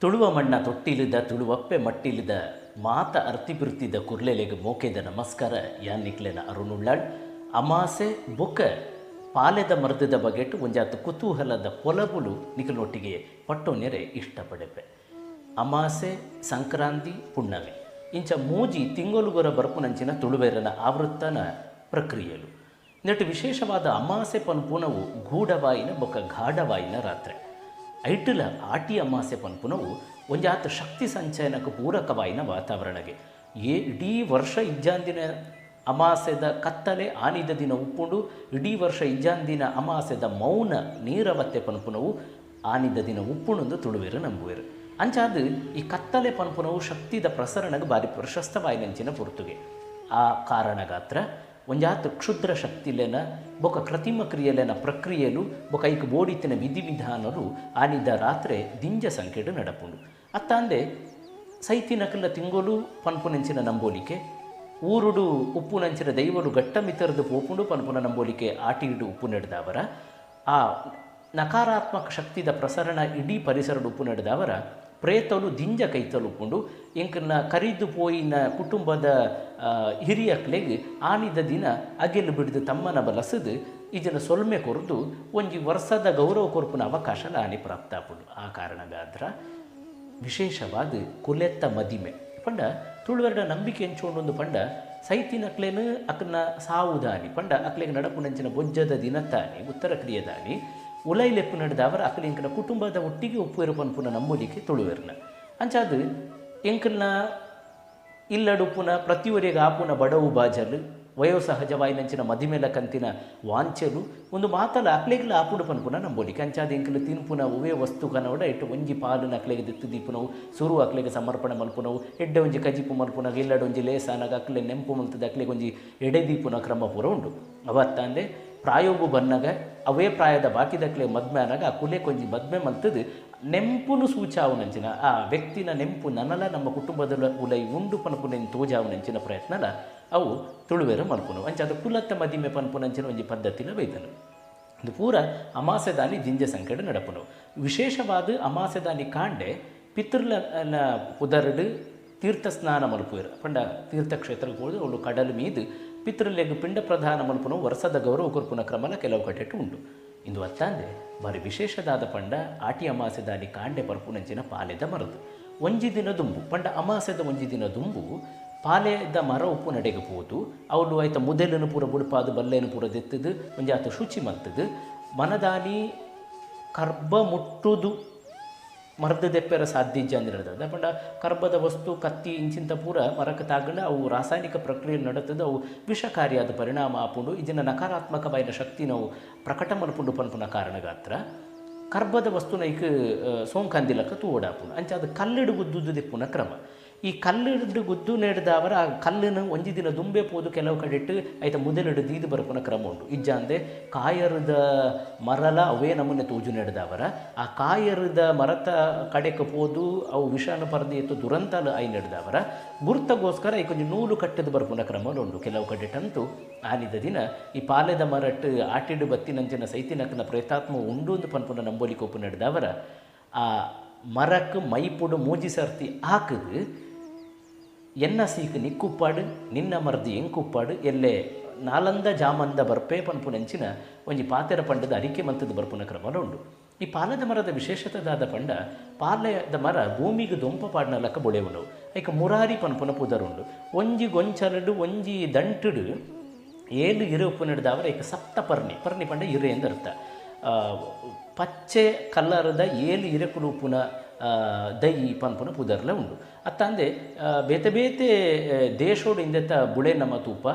ತುಳುವ ಮಣ್ಣ ತೊಟ್ಟಿಲಿದ ತುಳುವಪ್ಪೆ ಮಟ್ಟಿಲಿದ ಮಾತ ಅರ್ತಿಬಿರ್ತಿದ ಕುರ್ಲೆಲೆಗೆ ಮೋಕೆದ ನಮಸ್ಕಾರ ಯಾನ್ ನಿಕ್ಲೆನ ಅರುಣುಳ್ಳಾಳ್ ಅಮಾಸೆ ಬೊಕ ಪಾಲೆದ ಮರ್ದದ ಬಗೆಟ್ ಒಂಜಾತು ಕುತೂಹಲದ ಪೊಲಬುಲು ನಿಖಲೊಟ್ಟಿಗೆ ಪಟ್ಟೊನೆರೆ ಇಷ್ಟಪಡೆಪೆ. ಅಮಾಸೆ ಸಂಕ್ರಾಂತಿ ಪುಣ್ಣಮೆ ಇಂಚ ಮೂಜಿ ತಿಂಗೊಲುಗೊರ ಬರ್ಪುನಂಚಿನ ತುಳುವೆರನ ಆವೃತ್ತನ ಪ್ರಕ್ರಿಯೆಲು ನೆಟ್ಟು ವಿಶೇಷವಾದ ಅಮಾಸೆ ಪನ್ಪುನವು ಗೂಢವಾಯಿನ ಬೊಕ ಗಾಢವಾಯಿನ ರಾತ್ರಿ ಐಟಲ ಆಟಿ ಅಮಾಸೆ ಪನ್ಪುನವು ಒಂಜಾತ ಶಕ್ತಿ ಸಂಚಯನಕ್ಕೆ ಪೂರಕವಾಯಿನ ವಾತಾವರಣಗೆ ಇಡೀ ವರ್ಷ ಇಜ್ಜಾಂದಿನ ಅಮಾಸೆದ ಕತ್ತಲೆ ಆನಿದ ದಿನ ಉಪ್ಪುಂಡು ಇಡೀ ವರ್ಷ ಇಜ್ಜಾಂದಿನ ಅಮಾಸೆದ ಮೌನ ನೀರವತ್ತೆ ಪನ್ಪುನವು ಆನಿದ ದಿನ ಉಪ್ಪುಣೊಂದು ತುಳುವೆರು ನಂಬುವೆರು. ಅಂಚಾದ ಈ ಕತ್ತಲೆ ಪನ್ಪುನವು ಶಕ್ತಿದ ಪ್ರಸರಣಗೆ ಬಾರಿ ಪ್ರಶಸ್ತವಾಯಿನಂಚಿನ ಪುರ್ತುಗೆ ಆ ಕಾರಣಗಾತ್ರ ಒಂಜಾತ ಕ್ಷುದ್ರ ಶಕ್ತಿಲೆನ ಬೊಕ ಕೃತಿಮ ಕ್ರಿಯೆಲೆನ ಪ್ರಕ್ರಿಯೆಲು ಬೊಕ ಐಕ್ ಬೋಡಿತಿನ ವಿಧಿವಿಧಾನರು ಆನಿದ ರಾತ್ರಿ ದಿಂಜ ಸಂಖ್ಯೆಡು ನಡಪುಂಡು. ಅತ್ತಾಂದೆ ಸೈತಿನಕಲ್ಲ ತಿಂಗೊಲು ಪನ್ಪುನೆಂಚಿನ ನಂಬೋಲಿಕೆ ಊರುಡು ಉಪ್ಪುನಂಚಿನ ದೈವಲು ಗಟ್ಟ ಮಿತರದು ಪೋಪುಂಡು ಪನ್ಪುನ ನಂಬೋಲಿಕೆ ಆಟಿಡು ಉಪ್ಪು ನಡೆದವರ ಆ ನಕಾರಾತ್ಮಕ ಶಕ್ತಿದ ಪ್ರಸರಣ ಇಡೀ ಪರಿಸರಡು ಉಪ್ಪು ನಡೆದವರ ಪ್ರೇತಲು ದಿಂಜ ಕೈತಲುಪುಂಡು ಎಂಕನ್ನ ಕರಿದು ಪೋಯಿನ ಕುಟುಂಬದ ಹಿರಿಯಕ್ಲೆಗೆ ಆನಿದ ದಿನ ಅಗೆಲು ಬಿಡಿದು ತಮ್ಮನ ಬಲಸದು ಇದನ್ನು ಸೊಲ್ಮೆ ಕೊರದು ಒಂಜಿ ವರ್ಷದ ಗೌರವ ಕೊರ್ಪುನ ಅವಕಾಶ ಆನಿ ಪ್ರಾಪ್ತಾಪುಂಡು. ಆ ಕಾರಣಗಾದ್ರ ವಿಶೇಷವಾದ ಕುಲೆತ್ತ ಮದಿಮೆ ಪಂಡ ತುಳುವೆರಡ ನಂಬಿಕೆ ಎಂಚೋಂಡೊಂದು ಪಂಡ ಸೈತಿನಕ್ಲೇನು ಅಕ್ಕನ ಸಾವುದಾನಿ ಪಂಡ ಅಕ್ಲೆಗೆ ನಡಪುನಂಚಿನ ಬೊಜ್ಜದ ದಿನತ್ತಾನಿ ಉತ್ತರ ಕ್ರಿಯದಾನಿ ಉಲೈಲೆಪ್ಪು ನಡೆದ ಅವರ ಅಕ್ಕಲ ಎಂಕನ ಕುಟುಂಬದ ಒಟ್ಟಿಗೆ ಉಪ್ಪುವೆರು ಪನ್ಪುನ ನಂಬೋಲಿಕೆ ತುಳುವೆರ್ನ ಅಂಚಾದ ಎಂಕಲ್ನ ಇಲ್ಲಡುಪುನ ಪ್ರತಿವರೆಗೆ ಆಪುನ ಬಡವು ಬಾಜಲು ವಯೋಸಹಜವಾಯಿನಂಚಿನ ಮದಿಮೆಲ ಕಂತಿನ ವಾಂಚಲು ಒಂದು ಮಾತಲ್ಲ ಅಕ್ಲೆಗ್ಲ ಆಪುಡು ಪನ್ಪುನ ನಂಬೋಲಿಕೆ ಅಂಚಾದ ಎಂಕಲು ತಿನ್ಪುನ ಉವೇ ವಸ್ತು ಕನವಡ ಎಟ್ಟು ಒಂಜಿ ಪಾಲನ ಅಕ್ಲೆಗೆ ದಿತ್ತು ದೀಪುನವು ಸುರು ಅಕ್ಲೆಗೆ ಸಮರ್ಪಣೆ ಮಲ್ಪುನವು ಎಡ್ಡೆ ಒಂಜಿ ಕಜಿಪು ಮಲ್ಪುನಾಗ ಇಲ್ಲಡ ಒಂಜಿ ಲೇಸಾನಾಗ ಅಕ್ಲೆ ನೆಂಪು ಮಲ್ತದ ಅಕ್ಲೆಗೆ ಒಂಜಿ ಎಡೆದೀಪುನ ಕ್ರಮ ಪೂರ ಉಂಡು. ಅವತ್ತಂದೆ ಪ್ರಾಯೋಗು ಬನ್ನಾಗ ಅವೇ ಪ್ರಾಯದ ಬಾಕಿದಕ್ಲೆ ಮದ್ಮೆ ಅನಾಗ ಆ ಕುಲೆ ಕೊಂಜಿ ಮದ್ಮೆ ಮಲ್ತದು ನೆಂಪುನು ಸೂಚಾವುನಂಚಿನ ಆ ವ್ಯಕ್ತಿನ ನೆಂಪು ನನಲ ನಮ್ಮ ಕುಟುಂಬದ ಉಲೈ ಉಂಡು ಪನ್ಪುನೆನ್ ತೋಜಾವುನಂಚಿನ ಪ್ರಯತ್ನಲ ಅವು ತುಳುವೆರು ಮಲ್ಪುನು ಅಂಚಾದ ಕುಲತ್ತ ಮದಿಮೆ ಪನ್ಪುನಂಚಿನ ಒಂಜಿ ಪದ್ಧತಿನ ಬೈದನು. ಇದು ಪೂರ ಅಮಾಸೆದಾನಿ ದಿಂಜ ಸಂಖ್ಯೆಡು ನಡಪುನು. ವಿಶೇಷವಾದ ಅಮಾಸೆದಾನಿ ಕಾಂಡೆ ಪಿತೃಲ ಪುದರ್ಡು ತೀರ್ಥ ಸ್ನಾನ ಮಲ್ಪುವೆರು ಪಂಡ ತೀರ್ಥಕ್ಷೇತ್ರಕ್ಕೆ ಹೋದು ಅವಳು ಕಡಲು ಮೀದು ಪಿತೃಲೆಗ್ ಪಿಂಡ ಪ್ರಧಾನ ಮಲ್ಪುನು ವರ್ಷದ ಗೌರವ ಕೊರ್ಪುನ ಕ್ರಮಲ ಕೆಲವು ಕಟ್ಟೆಟ್ಟು ಉಂಟು. ಇಂದು ಅತ್ತಾಂದೆ ಬಾರಿ ವಿಶೇಷದಾದ ಪಂಡ ಆಟಿ ಅಮಾಸೆದಾನಿ ಕಾಂಡೆ ಬರ್ಪುನಂಚಿನ ಪಾಲೆದ ಮರದು ಒಂಜಿ ದಿನ ದುಂಬು ಪಂಡ ಅಮಾಸೆದ ಒಂಜಿ ದಿನ ದುಂಬು ಪಾಲೆದ ಮರ ಉಪ್ಪು ನಡೆಗೆ ಹೋದು ಅವಳು ಆಯ್ತ ಮುದೆಲನು ಪೂರ ಬುಡುಪಾದು ಬಲ್ಲೆನು ಪೂರ ದೆತ್ತದು ಒಂಜಿ ಆತ ಶುಚಿ ಮಲ್ತದು ಮನದಾನಿ ಕರ್ಬ ಮುಟ್ಟುದು ಮರದ ದೆಪ್ಪೆರ ಸಾಧ್ಯ ಅಂದಿರದ ಪಂಡ ಕರ್ಬದ ವಸ್ತು ಕತ್ತಿ ಇಂಚಿಂತ ಪೂರ ಮರಕ್ಕೆ ತಾಗಂಡು ಅವು ರಾಸಾಯನಿಕ ಪ್ರಕ್ರಿಯೆ ನಡೆತದ್ದು ಅವು ವಿಷಕಾರಿಯಾದ ಪರಿಣಾಮ ಆಪುಂಡು ಇದನ್ನು ನಕಾರಾತ್ಮಕವಾದ ಶಕ್ತಿ ನಾವು ಪ್ರಕಟ ಮಲ್ಪುಂಡು ಪನ್ಪುನ ಕಾರಣಗಾತ್ರ ಕರ್ಬದ ವಸ್ತುನ ಈಗ ಸೋಂಕಂದಿಲಕ್ಕ ತೂಡಾಪುಂಡು ಅಂಚ ಅದು ಕಲ್ಲಿಡು ಗುದ್ದುದು ದಿಪ್ಪುನ ಕ್ರಮ. ಈ ಕಲ್ಲಿಡು ಗುದ್ದು ನೆಡ್ದವರ ಆ ಕಲ್ಲಿನ ಒಂಜಿ ದಿನ ದುಂಬೆ ಪೋದು ಕೆಲವು ಕಡೆಟ್ಟು ಆಯ್ತ ಮುದಲಿಡು ದೀದು ಬರ್ಪುನ ಕ್ರಮ ಉಂಡು. ಇಜ್ಜಾಂದೆ ಕಾಯರದ ಮರಲ ಅವೇ ನಮೂನೆ ತೂಜು ನೆಡ್ದವರ ಆ ಕಾಯರದ ಮರತ ಕಡೆಗೆ ಪೋದು ಅವು ವಿಷಾನು ಪರದಿ ಎತ್ತು ದುರಂತಲು ಐ ನೆಡ್ದವರ ಗುರ್ತಗೋಸ್ಕರ ಈ ಕೊಂಚ ನೂಲು ಕಟ್ಟದು ಬರ್ಪುನ ಕ್ರಮ ಉಂಡು. ಕೆಲವು ಕಡೆಟಂತೂ ಆನಿದ ದಿನ ಈ ಪಾಲೆದ ಮರಟ್ಟು ಆಟಿಡು ಬತ್ತಿನಂಚಿನ ಸೈತಿನಕ್ಕನ ಪ್ರೇತಾತ್ಮ ಉಂಡು ಒಂದು ಪನ್ಪುನ ನಂಬೋಲಿಕೆ ಒಪ್ಪು ನೆಡ್ದವರ ಆ ಮರಕ್ಕೆ ಮೈಪುಡು ಮೂಜಿ ಸರ್ತಿ ಹಾಕಿದು ಎನ್ನ ಸೀಕ್ ನಿಕ್ಕುಪ್ಪಾಡು ನಿನ್ನ ಮರ್ದಿ ಎಂಕುಪ್ಪಾಡು ಎಲ್ಲೇ ನಾಲಂದ ಜಾಮಂದ ಬರ್ಪೆ ಪನ್ಪುನಂಚಿನ ಒಂಜಿ ಪಾತೆರ ಪಂಡದ ಅರಿಕೆ ಮಂತದ ಬರ್ಪುನ ಕ್ರಮ ಉಂಡು. ಈ ಪಾಲದ ಮರದ ವಿಶೇಷತೆದಾದ ಪಂಡ ಪಾಲೆದ ಮರ ಭೂಮಿಗೆ ದೊಂಪ ಪಾಡ್ನಲಕ್ಕ ಬೊಳೆವುಂಡು ಐಕ ಮುರಾರಿ ಪನ್ಪುನ ಪುದರುಂಡು ಒಂಜಿ ಗೊಂಚಲಡು ಒಂಜಿ ದಂಟುಡು ಏಳು ಇರೆ ಉಪ್ಪು ನಡೆದವರ ಐಕ ಸಪ್ತ ಪರ್ಣಿ ಪಂಡ ಇರೆ ಎಂದರ್ಥ ಪಚ್ಚೆ ಕಲ್ಲರದ ಏಳು ಇರೆಕುಲು ಉಪ್ಪುನ ದೈ ಪನ್ಪುನ ಪುದರ್ಲ ಉಂಡು. ಅತ್ತಂದೆ ಬೇತೆ ಬೇತೆ ದೇಶೋಡು ಇಂದೆತ್ತ ಬುಳೆ ನಮ್ಮ ತೂಪ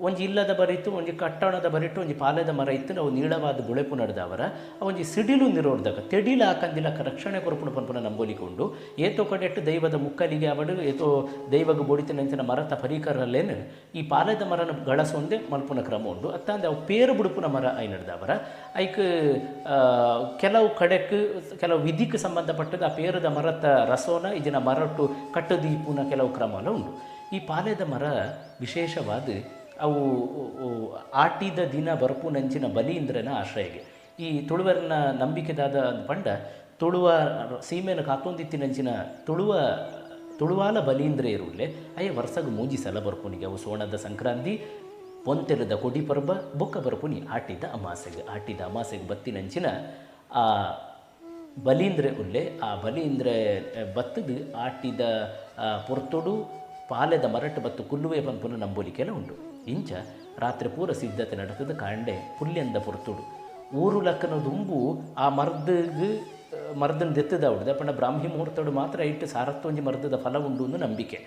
ಒಂಜಿ ಇಲ್ಲದ ಬರಿತು ಒಂಜಿ ಕಟ್ಟಣದ ಬರಿಟ್ಟು ಒಂಜಿ ಪಾಲೆದ ಮರ ಇತ್ತು ನಾವು ನೀಳವಾದ ಬುಳೆಪು ನಡೆದವರ ಒಂಜಿ ಸಿಡಿಲು ನಿರೋಡ್ದಾಗ ತೆಡಿಲ ಹಾಕಂದಿಲಕ್ಕ ರಕ್ಷಣೆ ಕೊರಪುನ ಪನ್ಪುನ ನಂಬೋಲಿಕೊಂಡು ಏತೋ ಕಡೆಟ್ಟು ದೈವದ ಮುಕ್ಕಲಿಗೆ ಅವಡು ಏತೋ ದೈವಗ ಬೋಡಿತಿನಂಚಿನ ಮರತ ಪರಿಕರಲ್ಲೇನು ಈ ಪಾಲೆದ ಮರನ ಗಳಸೊಂದೆ ಮಲ್ಪುನ ಕ್ರಮ ಉಂಡು. ಅತ್ತಂದೆ ಅವು ಪೇರು ಬುಡುಪುನ ಮರ ಐ ನಡೆದವರ ಐಕ್ ಕೆಲವು ಕಡೆಕ್ ಕೆಲವು ವಿಧಿಗೆ ಸಂಬಂಧಪಟ್ಟದ ಆ ಪೇರದ ಮರತ ರಸೋನ ಇದನ್ನ ಮರಟ್ಟು ಕಟ್ಟದೀಪುನ ಕೆಲವು ಕ್ರಮಲ ಉಂಡು. ಈ ಪಾಲೆದ ಮರ ವಿಶೇಷವಾದ ಅವು ಆಟಿದ ದಿನ ಬರ್ಪು ನಂಚಿನ ಬಲಿ ಇಂದ್ರನ ಆಶ್ರಯಗೆ ಈ ತುಳುವರನ ನಂಬಿಕೆದಾದ ಪಂಡ ತುಳುವ ಸೀಮೆನ ಕಾತೊಂದಿತ್ತಿನಂಚಿನ ತುಳುವಾಲ ಬಲೀಂದ್ರ ಇರುಳ್ಳೆ ಅಯ್ಯ ವರ್ಷಗ ಮೂಜಿ ಸಲ ಬರ್ಪುನಿಗೆ ಅವು ಸೋಣದ ಸಂಕ್ರಾಂತಿ ಪೊಂತೆಲದ ಕೊಡಿ ಪರ್ಬ ಬೊಕ್ಕ ಬರ್ಪುನಿ ಆಟಿದ ಅಮಾಸೆಗೆ ಬತ್ತಿನಂಚಿನ ಆ ಬಲೀಂದ್ರೆ ಉಲ್ಲೆ ಆ ಬಲೀಂದ್ರೆ ಬತ್ತದು ಆಟಿದ ಪೊರ್ತೊಡು ಪಾಲೆದ ಮರಟ್ಟು ಬತ್ತು ಕುಲ್ಲುವೆ ಪನ್ಪುನ ನಂಬೋಲಿಕೆಲ್ಲ ಉಂಡು ಇಂಚ ರಾತ್ರಿ ಪೂರ ಸಿದ್ಧತೆ ನಡೆತದ ಕಾಂಡೆ ಪುಲ್ಯಂದ ಪೊರ್ತುಡು ಊರು ಲಕ್ಕನ ದುಂಬು ಆ ಮರ್ದನ ದೆತ್ತದ ಉಡ್ದ ಪಂಡ ಬ್ರಾಹ್ಮಿ ಮುಹೂರ್ತಡು ಮಾತ್ರ ಇಟ್ಟು ಸಾರತ್ತೊಂಜಿ ಮರ್ದದ ಫಲ ಉಂಡು ಒಂದು ನಂಬಿಕೆ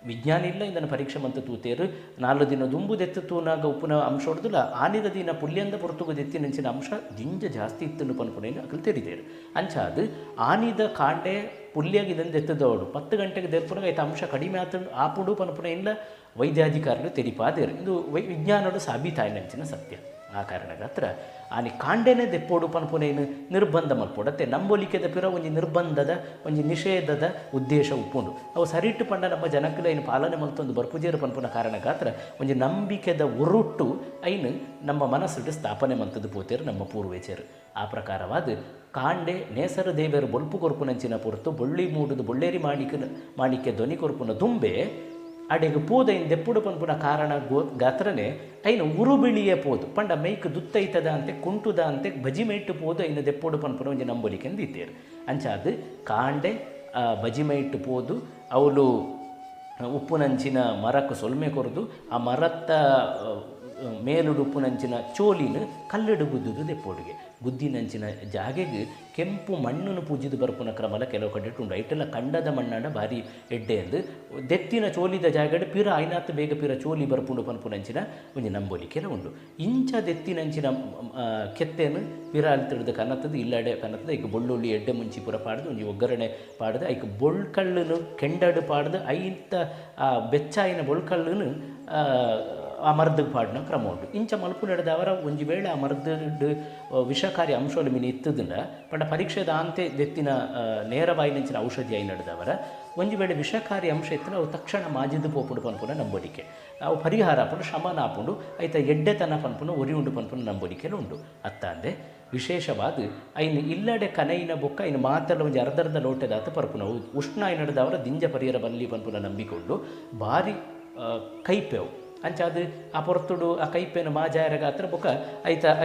ವಿಜ್ಞಾನ ಇಲ್ಲ ಇದನ್ನು ಪರೀಕ್ಷೆ ಮಂತ ತೂತೇರು 4 ದಿನ ದುಂಬು ದೆತ್ತು ತೂನಾಗ ಉಪ್ಪುನ ಅಂಶ ಹೊಡೆದಿಲ್ಲ ಆನಿದ ದಿನ ಪುಲ್ಯಂದ ಪೊರ್ತುಗು ದೆತ್ತಿನಂಚಿನ ಅಂಶ ಜಿಂಜ ಜಾಸ್ತಿ ಇತ್ತು ಪನ್ಪುನೇನು ಅಕಲು ತೆರಿದೇರು ಅಂಚ ಅದು ಆನಿದ ಕಾಂಡೆ ಪುಲ್ಯಾಗಿದಂದು ಎತ್ತದವಳು 10 ಗಂಟೆಗೆ ದೆಪ್ಪುನಾಗ ಆಯ್ತು ಅಂಶ ಕಡಿಮೆ ಆಪುಡು ಪನ್ಪುನ ಇಲ್ಲ ವೈದ್ಯಾಧಿಕಾರಿಗಳು ತೆರಿಪಾದೇರು ಇದು ವಿಜ್ಞಾನಡು ಸಾಬೀತಾಯಿನಂಚಿನ ಸತ್ಯ ಆ ಕಾರಣದ ಹತ್ರ ಆನಿ ಕಾಂಡೆನೇ ದೆಪ್ಪೋಡು ಪನ್ಪುನೇನು ನಿರ್ಬಂಧ ಮಲ್ಪೊಡತ್ತೆ ನಂಬೋಲಿಕೆದ ಪಿರ ಒಂಜಿ ನಿರ್ಬಂಧದ ಒಂಜಿ ನಿಷೇಧದ ಉದ್ದೇಶ ಉಪ್ಪುಂಡು ಅವು ಸರಿಟ್ಟು ಪಂಡ ನಮ್ಮ ಜನಕ್ಕಲ ಏನು ಪಾಲನೆ ಮಲ್ತೊಂದು ಬರ್ಪುಜೇರು ಪನ್ಪುನ ಕಾರಣ ಗಾತ್ರ ಒಂಜಿ ನಂಬಿಕೆದ ಉರುಟ್ಟು ಐನು ನಮ್ಮ ಮನಸ್ಸು ಸ್ಥಾಪನೆ ಮಂತದ್ದು ಪೋತೇರು ನಮ್ಮ ಪೂರ್ವೇಚರು ಆ ಪ್ರಕಾರವಾದ ಕಾಂಡೆ ನೇಸರ ದೇವರು ಬೊಲ್ಪು ಕೊರ್ಪುನಂಚಿನ ಪೊರ್ತು ಬೊಳ್ಳಿ ಮೂಡುದು ಬೊಳ್ಳೇರಿ ಮಾಣಿಕ್ಯ ಧ್ವನಿ ಕೊರ್ಪುನ ದುಂಬೆ ಅಡೆಗೆ ಪೋದ ಇನ್ನು ದೆಪ್ಪುಡು ಪನ್ಪುನ ಕಾರಣ ಗಾತ್ರನೇ ಐನು ಉರುಬಿಳಿಯೇ ಪೋದು ಪಂಡ ಮೈಕ್ ದುತ್ತೈತದ ಅಂತೆ ಕುಂಟುದ ಅಂತೆ ಬಜಿ ಮೈಟ್ಟು ಪೋದು ಐನು ದೆಪ್ಪುಡು ಪನ್ಪುನ ಒಂಜಿ ನಂಬೋಲಿಕೆಂದು ಇದ್ದೇರು ಅಂಚಾದು ಕಾಂಡೆ ಬಜಿ ಮೈಟ್ಟು ಪೋದು ಅವಳು ಉಪ್ಪುನಂಚಿನ ಮರಕ್ಕೆ ಸೊಲ್ಮೆ ಕೊರದು ಆ ಮರತ್ತ ಮೇಲುಡು ಉಪ್ಪುನಂಚಿನ ಚೋಲಿನ ಕಲ್ಲಡು ಗುದ್ದುದು ದೆಪ್ಪೋಡಿಗೆ ಗುದ್ದಿನಂಚಿನ ಜಾಗೆಗೆ ಕೆಂಪು ಮಣ್ಣನ್ನು ಪೂಜಿದು ಬರ್ಪುನ ಕ್ರಮಲ ಕೆಲವು ಕಡೆ ಉಂಡು ಐಟೆಲ್ಲ ಕಂಡದ ಮಣ್ಣಾಂಡ ಭಾರಿ ಎಡ್ಡೆ ಎಂದು ದೆತ್ತಿನ ಚೋಲಿದ ಜಾಗಡ್ ಪಿರ ಐನಾತ್ ಬೇಗ ಪಿರ ಚೋಲಿ ಬರ್ಪುಂಡು ಪನ್ಪುನಂಚಿನ ಒಂಜಿ ನಂಬೋಲಿಕೆಲ ಉಂಡು ಇಂಚ ದೆತ್ತಿನಂಚಿನ ಕೆತ್ತೇನು ಪಿರ ಅಲ್ತಿಡ್ದು ಕನ್ನತ್ತದು ಇಲ್ಲಡೆ ಕನ್ನತ್ತದ ಐಕ ಬೊಳ್ಳುಳ್ಳಿ ಎಡ್ಡೆ ಮುಂಚಿ ಪುರ ಪಾಡ್ದು ಒಂಜಿ ಒಗ್ಗರಣೆ ಪಾಡ್ದು ಐಕ ಬೊಳ್ಕಳ್ಳನು ಕೆಂಡಡು ಪಾಡ್ದು ಐಂತ ಬೆಚ್ಚಾಯಿನ ಬೊಳ್ಕಳ್ಳನು ಆ ಮರ್ದಗೆ ಪಾಡಿನ ಕ್ರಮ ಉಂಟು ಇಂಚ ಮಲ್ಪು ನಡೆದವರ ಒಂಜಿ ವೇಳೆ ಆ ಮರ್ದಡ್ ವಿಷಕಾರಿ ಅಂಶಗಳು ಮೀನು ಇತ್ತದನ್ನ ಪಂಡ ಪರೀಕ್ಷೆದ ಅಂತೆ ದೆತ್ತಿನ ನೇರವಾಯಿನಂಚಿನ ಔಷಧಿ ಆಯಿ ನಡೆದವರ ಒಂಜಿ ವೇಳೆ ವಿಷಕಾರಿ ಅಂಶ ಇತ್ತನ ಅವು ತಕ್ಷಣ ಮಾಜಿದ್ದು ಪೋಪುಡು ಪನ್ಪುನ ನಂಬೋಲಿಕೆ ಅವು ಪರಿಹಾರ ಆಪುಂಡು ಶಮನ ಆಪುಂಡು ಐತ ಎಡ್ಡೆತನ ಪನ್ಪುನ ಒರಿ ಉಂಡು ಪನ್ಪುನ ನಂಬೋಲಿಕೆಲು ಉಂಡು ಅತ್ತ ಅಂದೆ ವಿಶೇಷವಾದ ಐನು ಇಲ್ಲಡೆ ಕನೈನ ಬೊಕ್ಕ ಇನ್ನು ಮಾತೆಲ್ಲ ಒಂಜಿ ಅರ್ಧರ್ಧ ಲೋಟೆದಾತ ಪರ್ಪುನ ಉಷ್ಣ ಆಯಿ ನಡೆದವರ ದಿಂಜ ಪರಿಹಾರ ಬಲ್ಲಿ ಪನ್ಪುನ ನಂಬಿಕೊಂಡು ಭಾರಿ ಕೈಪೆವು ಅಂಚಾದು ಆ ಪೊರ್ತುಡು ಆ ಕೈಪೇನ ಮಾಜಾಯರ ಗಾತ್ರ ಬೊಕ್ಕ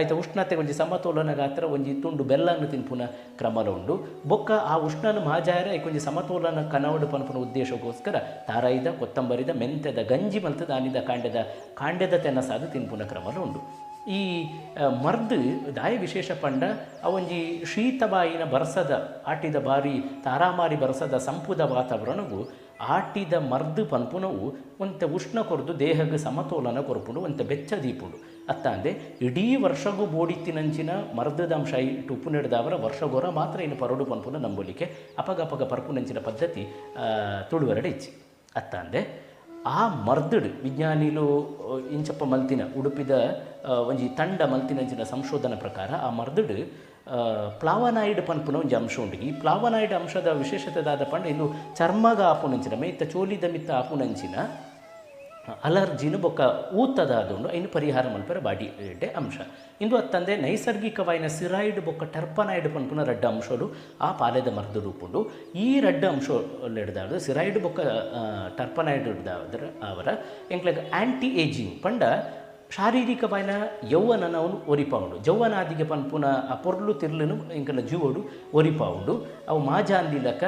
ಐತ ಉಷ್ಣತೆ ಒಂಜಿ ಸಮತೋಲನ ಗಾತ್ರ ಒಂಜಿ ತುಂಡು ಬೆಲ್ಲನ್ನು ತಿನ್ಪುನ ಕ್ರಮಲ ಉಂಡು ಬೊಕ್ಕ ಆ ಉಷ್ಣನ ಮಾಜಾಯರ ಐಕೊಂಜಿ ಸಮತೋಲನ ಕನವಡು ಪನ್ಪುನ ಉದ್ದೇಶಕ್ಕೋಸ್ಕರ ತಾರಾಯಿದ ಕೊತ್ತಂಬರಿದ ಮೆಂತೆದ ಗಂಜಿ ಮಲ್ತದ ಆನಿದ ಕಾಂಡೆದ ತೆನಸಾದ ತಿನ್ಪುನ ಕ್ರಮಲ ಉಂಡು ಈ ಮರ್ದು ದಾಯ ವಿಶೇಷ ಪಂಡ ಅವೊಂಜಿ ಶೀತಬಾಯಿನ ಬರಸದ ಆಟಿದ ಬಾರಿ ತಾರಾಮಾರಿ ಬರಸದ ಸಂಪುದ ವಾತಾವರಣವು ಆಟಿದ ಮರ್ದು ಪನ್ಪುನವು ಒಂತೆ ಉಷ್ಣ ಕೊರ್ದು ದೇಹಕ್ಕೆ ಸಮತೋಲನ ಕೊರ್ಪುಂಡು ಒಂತೆ ಬೆಚ್ಚ ದೀಪುಂಡು ಅತ್ತ ಅಂದೆ ಇಡೀ ವರ್ಷಗೂ ಬೋಡಿತ್ತಿನಂಚಿನ ಮರ್ದದ ಅಂಶ ಇಟ್ಟು ಉಪ್ಪು ನಡೆದವರ ವರ್ಷಗೊರ ಮಾತ್ರ ಇನ್ನು ಪರಡು ಪನ್ಪುನ ನಂಬೋಲಿಕೆ ಅಪಗ ಪರ್ಪುನಂಚಿನ ಪದ್ಧತಿ ತುಳುವರಡೆ ಇಚ್ಚಿ ಅತ್ತ ಅಂದೆ ಆ ಮರ್ದಡು ವಿಜ್ಞಾನಿಲು ಇಂಚಪ್ಪ ಮಲ್ತಿನ ಉಡುಪಿದ ಒಂಜಿ ತಂಡ ಮಲ್ತಿನಂಚಿನ ಸಂಶೋಧನಾ ಪ್ರಕಾರ ಆ ಮರ್ದಡು ಪ್ಲಾವನಾಯ್ಡ್ ಪನ್ಪುನ ಒಂಜಿ ಅಂಶ ಉಂಡು ಈ ಪ್ಲಾವನಾಯ್ಡ್ ಅಂಶದ ವಿಶೇಷತೆದಾದ ಪಂಡ ಇನ್ನು ಚರ್ಮಗ ಆಪುನಂಚಿನ ಮೇಯ್ತ ಚೋಲಿದ ಮಿತ್ತ ಆಪುನಂಚಿನ ಅಲರ್ಜಿನ ಬೊಕ್ಕ ಊತದ ಆದುಂಡು ಐನು ಪರಿಹಾರ ಮಲ್ಪರ ಬಾಡಿ ಎಡ್ಡೆ ಅಂಶ ಇಂದು ಅತ್ತಂದೆ ನೈಸರ್ಗಿಕವಾಯಿನ ಸಿರಾಯ್ಡ್ ಬೊಕ್ಕ ಟರ್ಪನಾಯ್ಡ್ ಪನ್ಪುನ ರಡ್ಡ ಅಂಶಲು ಆ ಪಾಲೆದ ಮರ್ದು ರೂಪುಂಡು ಈ ರಡ್ಡ ಅಂಶ ಹಿಡ್ದಾಡು ಸಿರಾಯ್ಡ್ ಬೊಕ್ಕ ಟರ್ಪನಾಯ್ಡ್ ಹಿಡ್ದಾದ್ರ ಅವರ ಎಂಕ್ಲೆಗ್ ಆ್ಯಂಟಿ ಏಜಿಂಗ್ ಪಂಡ ಶಾರೀರಿಕವಾಯಿನ ಯೌವನನ ಅವನು ಒರಿಪಾವುಂಡು ಜೌವನಾದಿಗೆ ಪನ್ಪುನ ಆ ಪೊರ್ಲು ತಿರ್ಲನು ಇಂಕಲ ಜೀವೋಡು ಒರಿಪಾವುಂಡು ಅವು ಮಾಜ ಅಂದಿಲಕ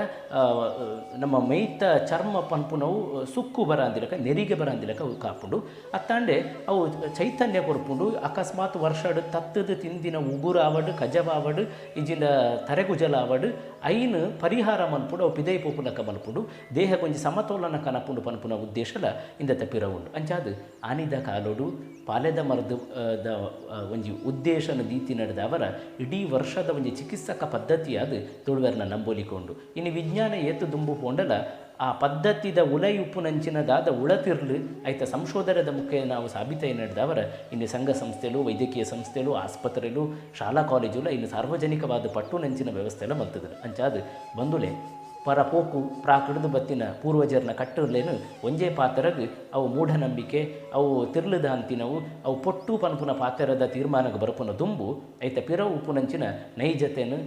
ನಮ್ಮ ಮೈತ ಚರ್ಮ ಪನ್ಪುನವು ಸುಕ್ಕು ಬರ ಅಂದಿಲಕ ನೆರಿಗೆ ಬರ ಅಂದಿಲಕ ಅವು ಕಾಪುಂಡು ಅತ್ತಾಂಡೆ ಅವು ಚೈತನ್ಯ ಕೊರ್ಪುಂಡು ಅಕಸ್ಮಾತ್ ವರ್ಷಡು ತತ್ತದು ತಿಂದಿನ ಉಗುರು ಆವಡು ಕಜವ ಆವಡು ಇಜಿನ ತರೆಗುಜಲ ಆವಡು ಐನು ಪರಿಹಾರ ಮನ್ಪುಡು ಅವು ಪಿದೈ ಪೋಪುಲಕ ಮಲ್ಪುಡು ದೇಹ ಕೊಂಚ ಸಮತೋಲನ ಕನಪುಂಡು ಪನ್ಪುನ ಉದ್ದೇಶಲ ಇಂದ ತಪ್ಪಿರ ಉಂಡು ಅಂಚಾದು ಆನಿದ ಕಾಲೋಡು ಪಾಲೆದ ಮರದ ಒಂಜಿ ಉದ್ದೇಶನ ದೀತಿ ನಡೆದವರ ಇಡೀ ವರ್ಷದ ಒಂಜಿ ಚಿಕಿತ್ಸಕ ಪದ್ಧತಿ ಅದು ತುಳುವೆರ್ನ ನಂಬೋಲಿಕೊಂಡು ಇನ್ನು ವಿಜ್ಞಾನ ಏತು ದುಂಬು ಪೋಂಡಲ ಆ ಪದ್ಧತಿದ ಉಲೈ ಉಪ್ಪುನಂಚಿನದಾದ ಉಳತಿರ್ಲು ಐತ ಸಂಶೋಧನದ ಮುಖೇನ ನಾವು ಸಾಬೀತಾಯಿ ನಡೆದವರ ಇನ್ನು ಸಂಘ ಸಂಸ್ಥೆಲು ವೈದ್ಯಕೀಯ ಸಂಸ್ಥೆಲು ಆಸ್ಪತ್ರೆಲು ಶಾಲಾ ಕಾಲೇಜುಲು ಇನ್ನು ಸಾರ್ವಜನಿಕವಾದ ಪಟ್ಟುನಂಚಿನ ವ್ಯವಸ್ಥೆ ಎಲ್ಲ ಮಲ್ತದ್ರು ಅಂಚಾದು ಬಂದುಲೆ ಪರ ಪೋಕು ಪ್ರಾಕೃತ ಬತ್ತಿನ ಪೂರ್ವಜರನ್ನ ಕಟ್ಟಿರ್ಲೇನು ಒಂಜೇ ಪಾತ್ರಗ್ ಅವು ಮೂಢನಂಬಿಕೆ ಅವು ತಿರ್ಲದ ಅಂತಿನವು ಅವು ಪೊಟ್ಟು ಪನ್ಪುನ ಪಾತ್ರದ ತೀರ್ಮಾನಕ್ಕೆ ಬರಪುನ ದುಂಬು ಐತ ಪಿರವು ಉಪುನಂಚಿನ ನೈಜತೆನು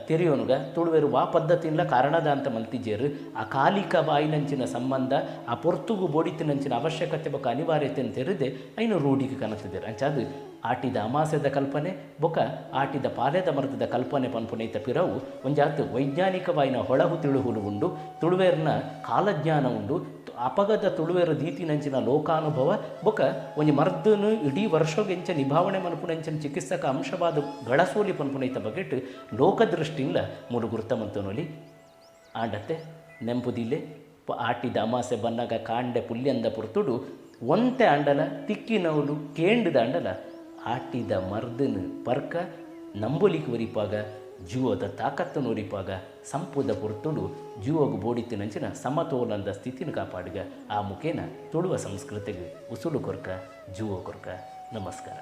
ತೆರೆಯೋನುಗ ತುಳುವೆರು ವಾ ಪದ್ಧತಿನ್ಲ ಕಾರಣದ ಅಂತ ಮಲ್ತಿಜೇರು ಆ ಕಾಲಿಕ ಬಾಯಿನಂಚಿನ ಸಂಬಂಧ ಆ ಪೊರ್ತುಗು ಬೋಡಿತಿನಂಚಿನ ಅವಶ್ಯಕತೆ ಬೊಕ ಅನಿವಾರ್ಯತೆಯನ್ನು ತೆರೆದೆ ಐನು ರೂಢಿಗೆ ಕನತಿದ್ದಾರೆ ಅಂಚಾದು ಆಟಿದ ಅಮಾಸೆದ ಕಲ್ಪನೆ ಬೊಕ ಆಟಿದ ಪಾಲೆದ ಮರದದ ಕಲ್ಪನೆ ಪನ್ಪುನೈತ ಪಿರವು ಒಂಜಾತು ವೈಜ್ಞಾನಿಕವಾಯಿನ ಹೊಳಹು ತಿಳುಹುಲು ಉಂಡು ತುಳುವೇರ್ನ ಕಾಲಜ್ಞಾನ ಉಂಡು ಅಪಗದ ತುಳುವೇರು ದೀತಿನಂಚಿನ ಲೋಕಾನುಭವ ಬೊಕ ಒಂಜಿ ಮರ್ದನು ಇಡೀ ವರ್ಷಗೆಂಚ ನಿಭಾವಣೆ ಮನ್ಪುನಂಚಿನ ಚಿಕಿತ್ಸಕ ಅಂಶವಾದ ಗಳಸೋಲಿ ಪನ್ಪುನೈತ ಬಗೆಟ್ ಲೋಕದೃಷ್ಟಿಂಗ್ಲ ಮೂರು ಗುರುತ ಮಂತನೊಲಿ ಆಂಡತ್ತೆ ನೆಂಪುದಿಲ್ಲೆ ಆಟಿದ ಅಮಾಸೆ ಬನ್ನಾಗ ಕಾಂಡೆ ಪುಲ್ಯಂದ ಪುರ್ತುಡು ಒಂತೆ ಅಂಡಲ ತಿಕ್ಕಿನವಲು ಕೇಂಡದ ಅಂಡಲ ಆಟಿದ ಮರ್ದನು ಪರ್ಕ ನಂಬೊಲಿಕ್ಕೆ ಒರಿಪಾಗ ಜೀವದ ತಾಕತ್ತನ್ನು ಒರಿಪಾಗ ಸಂಪುದ ಪುರ್ತುಡು ಜೀವಗು ಬೋಡಿತಿನಂಚಿನ ಸಮತೋಲನದ ಸ್ಥಿತಿನ ಕಾಪಾಡಿಗ ಆ ಮುಖೇನ ತುಳುವ ಸಂಸ್ಕೃತಿಗೆ ಉಸುಳು ಕೊರ್ಕ ಜೀವ ಕೊರ್ಕ ನಮಸ್ಕಾರ.